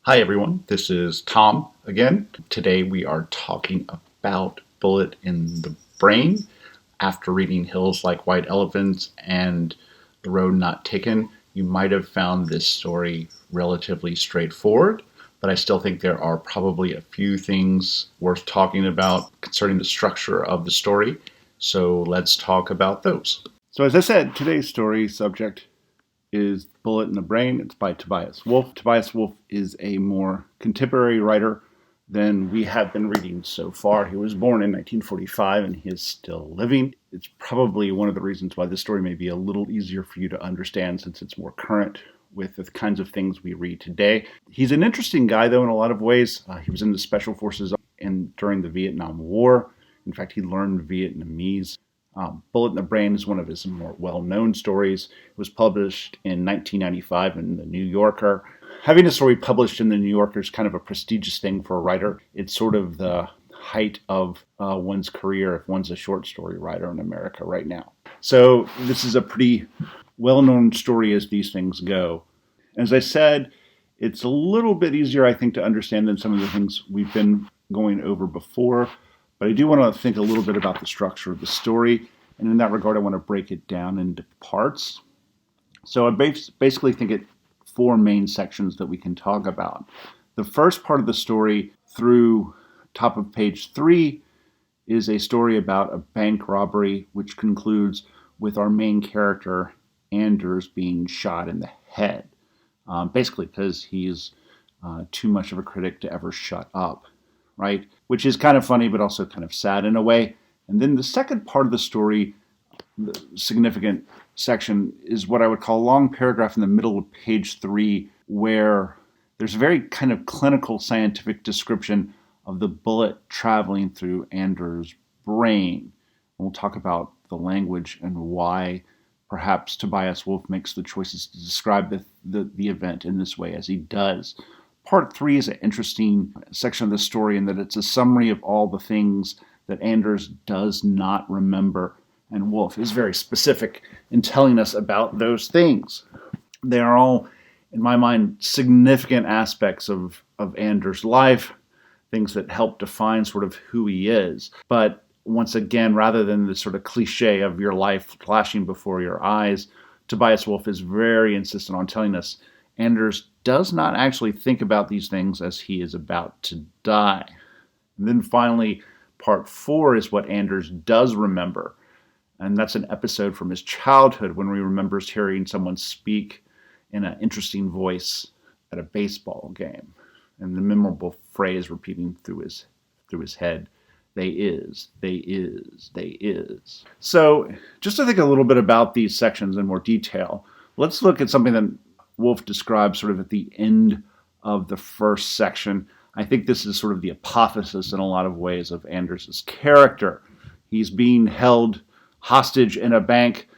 Hi everyone, this is Tom again. Today we are talking about Bullet in the Brain. After reading Hills Like White Elephants and The Road Not Taken, you might have found this story relatively straightforward, but I still think there are probably a few things worth talking about concerning the structure of the story. So let's talk about those. So as I said, today's story subject is Bullet in the Brain. It's by Tobias Wolff. Tobias Wolff is a more contemporary writer than we have been reading so far. He was born in 1945 and he is still living. It's probably one of the reasons why this story may be a little easier for you to understand since it's more current with the kinds of things we read today. He's an interesting guy, though, in a lot of ways. He was in the Special Forces during the Vietnam War. In fact, he learned Vietnamese. Bullet in the Brain is one of his more well-known stories. It was published in 1995 in The New Yorker. Having a story published in The New Yorker is kind of a prestigious thing for a writer. It's sort of the height of one's career if one's a short story writer in America right now. So this is a pretty well-known story as these things go. As I said, it's a little bit easier, I think, to understand than some of the things we've been going over before. But I do want to think a little bit about the structure of the story. And in that regard, I want to break it down into parts. So I basically think it four main sections that we can talk about. The first part of the story through top of page 3 is a story about a bank robbery, which concludes with our main character, Anders, being shot in the head. Basically because he's too much of a critic to ever shut up. Right? Which is kind of funny, but also kind of sad in a way. And then the second part of the story, the significant section, is what I would call a long paragraph in the middle of page 3, where there's a very kind of clinical scientific description of the bullet traveling through Anders' brain. And we'll talk about the language and why perhaps Tobias Wolff makes the choices to describe the event in this way as he does. Part 3 is an interesting section of the story in that it's a summary of all the things that Anders does not remember, and Wolff is very specific in telling us about those things. They are all, in my mind, significant aspects of Anders' life, things that help define sort of who he is. But once again, rather than the sort of cliche of your life flashing before your eyes, Tobias Wolff is very insistent on telling us Anders does not actually think about these things as he is about to die. And then finally, part 4 is what Anders does remember. And that's an episode from his childhood when he remembers hearing someone speak in an interesting voice at a baseball game. And the memorable phrase repeating through his head, they is. So just to think a little bit about these sections in more detail, let's look at something that Wolff describes sort of at the end of the first section. I think this is sort of the apotheosis in a lot of ways of Anders' character. He's being held hostage in a bank.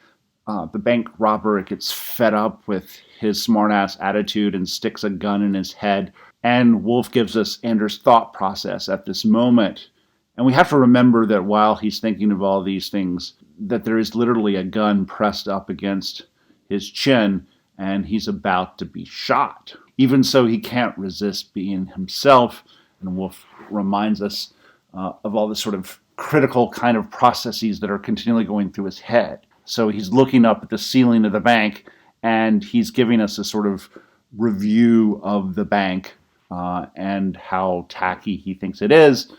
The bank robber gets fed up with his smartass attitude and sticks a gun in his head. And Wolff gives us Anders' thought process at this moment. And we have to remember that while he's thinking of all these things, that there is literally a gun pressed up against his chin, and he's about to be shot. Even so, he can't resist being himself, and Wolff reminds us of all the sort of critical kind of processes that are continually going through his head. So he's looking up at the ceiling of the bank, and he's giving us a sort of review of the bank and how tacky he thinks it is.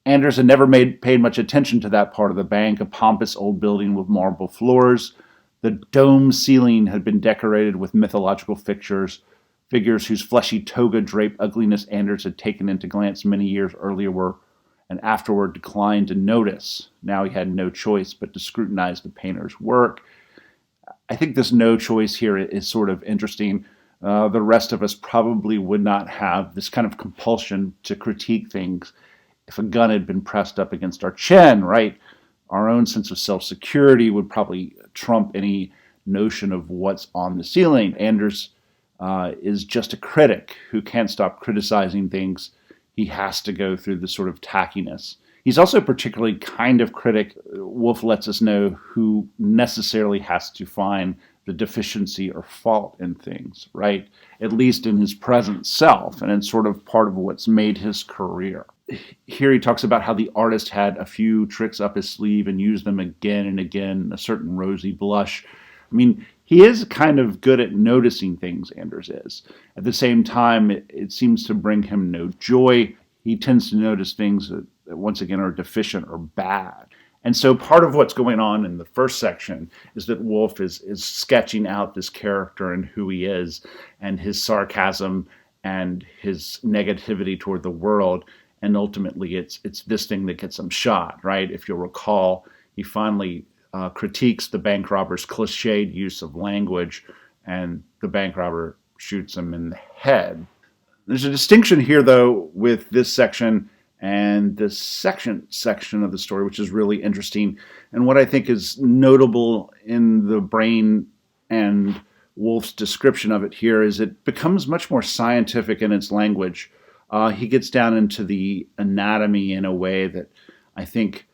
Anders had never paid much attention to that part of the bank, a pompous old building with marble floors. The dome ceiling had been decorated with mythological figures whose fleshy toga-draped ugliness Anders had taken into glance many years earlier and afterward declined to notice. Now he had no choice but to scrutinize the painter's work. I think this no choice here is sort of interesting. The rest of us probably would not have this kind of compulsion to critique things if a gun had been pressed up against our chin, right? Our own sense of self-security would probably trump any notion of what's on the ceiling. Anders is just a critic who can't stop criticizing things. He has to go through the sort of tackiness. He's also a particularly kind of critic, Wolff lets us know, who necessarily has to find the deficiency or fault in things, right? At least in his present self, and it's sort of part of what's made his career. Here he talks about how the artist had a few tricks up his sleeve and used them again and again, a certain rosy blush. I mean, he is kind of good at noticing things, Anders is. At the same time, it seems to bring him no joy. He tends to notice things that once again are deficient or bad. And so part of what's going on in the first section is that Wolff is sketching out this character and who he is and his sarcasm and his negativity toward the world. And ultimately, it's this thing that gets him shot, right? If you'll recall, he finally critiques the bank robber's cliched use of language, and the bank robber shoots him in the head. There's a distinction here, though, with this section and this section of the story, which is really interesting. And what I think is notable in the brain and Wolff's description of it here is it becomes much more scientific in its language. He gets down into the anatomy in a way that I think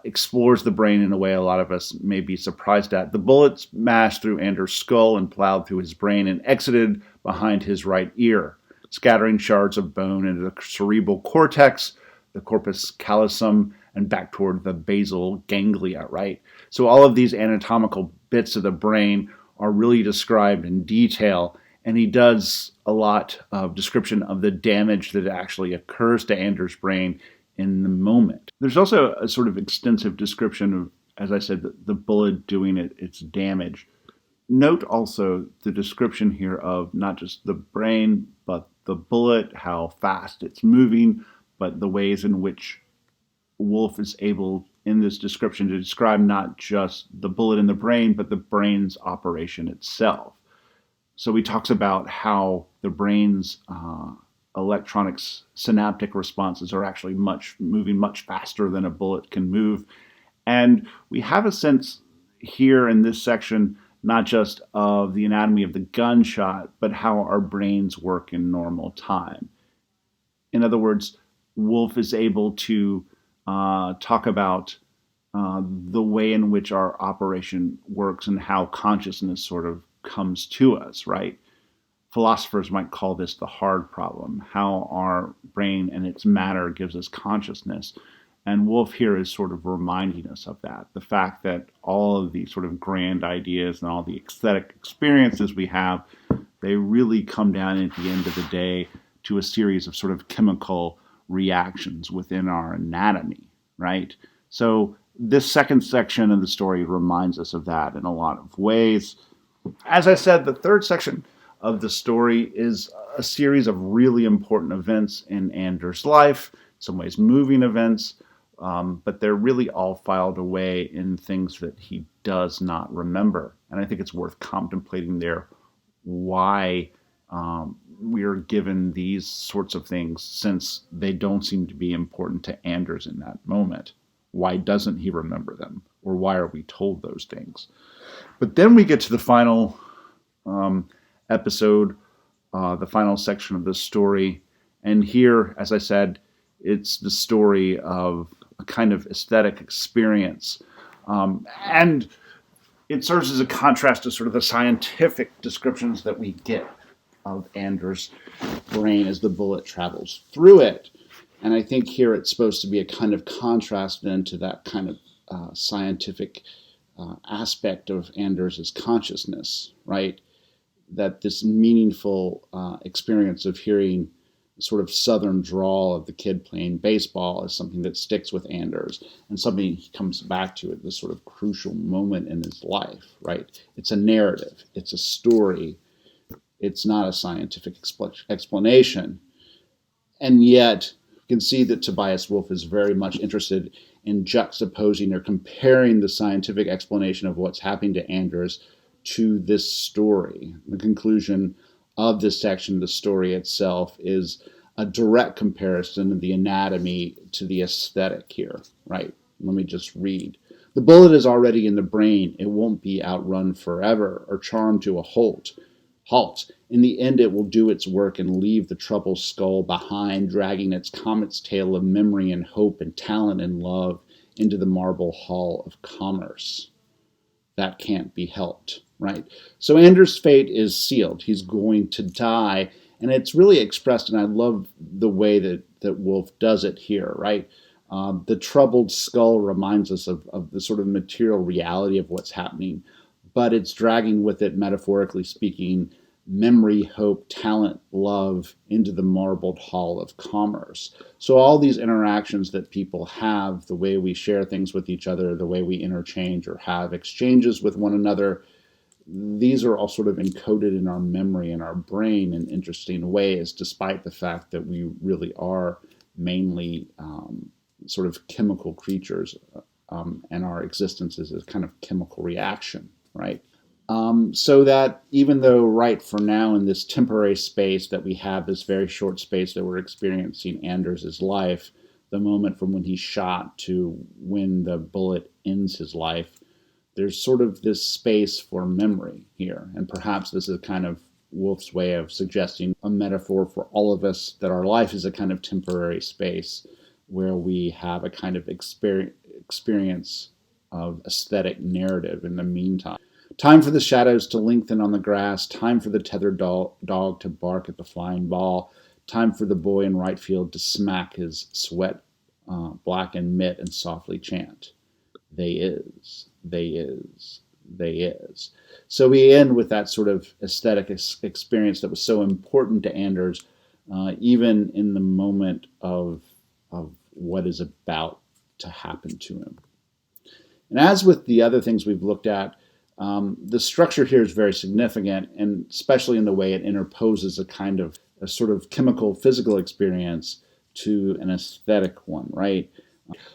explores the brain in a way a lot of us may be surprised at. The bullet smashed through Anders' skull and plowed through his brain and exited behind his right ear, scattering shards of bone into the cerebral cortex, the corpus callosum, and back toward the basal ganglia, right? So all of these anatomical bits of the brain are really described in detail, and he does a lot of description of the damage that actually occurs to Anders' brain in the moment. There's also a sort of extensive description of, as I said, the bullet doing its damage. Note also the description here of not just the brain, but the bullet, how fast it's moving, but the ways in which Wolff is able, in this description, to describe not just the bullet in the brain, but the brain's operation itself. So he talks about how the brain's electronic synaptic responses are actually moving much faster than a bullet can move. And we have a sense here in this section, not just of the anatomy of the gunshot, but how our brains work in normal time. In other words, Wolff is able to talk about the way in which our operation works and how consciousness sort of comes to us, right? Philosophers might call this the hard problem, how our brain and its matter gives us consciousness. And Wolff here is sort of reminding us of that, the fact that all of these sort of grand ideas and all the aesthetic experiences we have, they really come down at the end of the day to a series of sort of chemical reactions within our anatomy, right? So this second section of the story reminds us of that in a lot of ways. As I said, the third section of the story is a series of really important events in Anders' life, in some ways moving events, but they're really all filed away in things that he does not remember. And I think it's worth contemplating there why we are given these sorts of things, since they don't seem to be important to Anders in that moment. Why doesn't he remember them? Or why are we told those things? But then we get to the final episode, the final section of the story. And here, as I said, it's the story of a kind of aesthetic experience. And it serves as a contrast to sort of the scientific descriptions that we get of Anders' brain as the bullet travels through it. And I think here it's supposed to be a kind of contrast then to that kind of scientific aspect of Anders' consciousness, right? That this meaningful experience of hearing the sort of southern drawl of the kid playing baseball is something that sticks with Anders and something he comes back to at this sort of crucial moment in his life, right? It's a narrative. It's a story. It's not a scientific explanation. And yet, you can see that Tobias Wolff is very much interested in juxtaposing or comparing the scientific explanation of what's happening to Anders to this story. The conclusion of this section, the story itself, is a direct comparison of the anatomy to the aesthetic here, right? Let me just read. The bullet is already in the brain. It won't be outrun forever or charmed to a halt. In the end, it will do its work and leave the troubled skull behind, dragging its comet's tail of memory and hope and talent and love into the marble hall of commerce. that can't be helped, right? So Anders' fate is sealed. He's going to die. And it's really expressed, and I love the way that Wolff does it here, right? The troubled skull reminds us of the sort of material reality of what's happening, but it's dragging with it, metaphorically speaking, memory, hope, talent, love into the marbled hall of commerce. So all these interactions that people have, the way we share things with each other, the way we interchange or have exchanges with one another, these are all sort of encoded in our memory and our brain in interesting ways, despite the fact that we really are mainly sort of chemical creatures, and our existence is a kind of chemical reaction, right? So that even though right for now in this temporary space that we have, this very short space that we're experiencing Anders' life, the moment from when he's shot to when the bullet ends his life, there's sort of this space for memory here. And perhaps this is kind of Wolff's way of suggesting a metaphor for all of us, that our life is a kind of temporary space where we have a kind of experience of aesthetic narrative in the meantime. Time for the shadows to lengthen on the grass, time for the tethered dog to bark at the flying ball, time for the boy in right field to smack his sweat blackened mitt and softly chant, "They is, they is, they is." So we end with that sort of aesthetic experience that was so important to Anders, even in the moment of what is about to happen to him. And as with the other things we've looked at, the structure here is very significant, and especially in the way it interposes a sort of chemical, physical experience to an aesthetic one, right?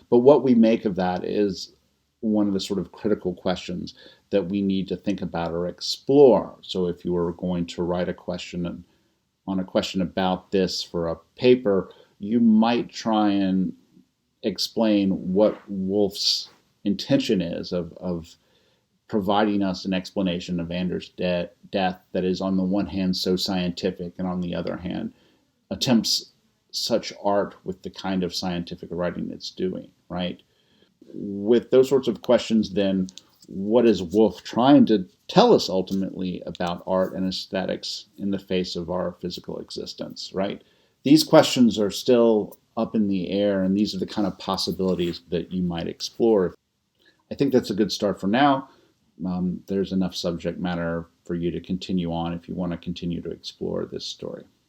But what we make of that is one of the sort of critical questions that we need to think about or explore. So if you were going to write a question on a question about this for a paper, you might try and explain what Wolff's intention is of providing us an explanation of Anders' death that is on the one hand so scientific, and on the other hand attempts such art with the kind of scientific writing it's doing, right? With those sorts of questions, then, what is Wolff trying to tell us ultimately about art and aesthetics in the face of our physical existence, right? These questions are still up in the air, and these are the kind of possibilities that you might explore. I think that's a good start for now. There's enough subject matter for you to continue on if you want to continue to explore this story.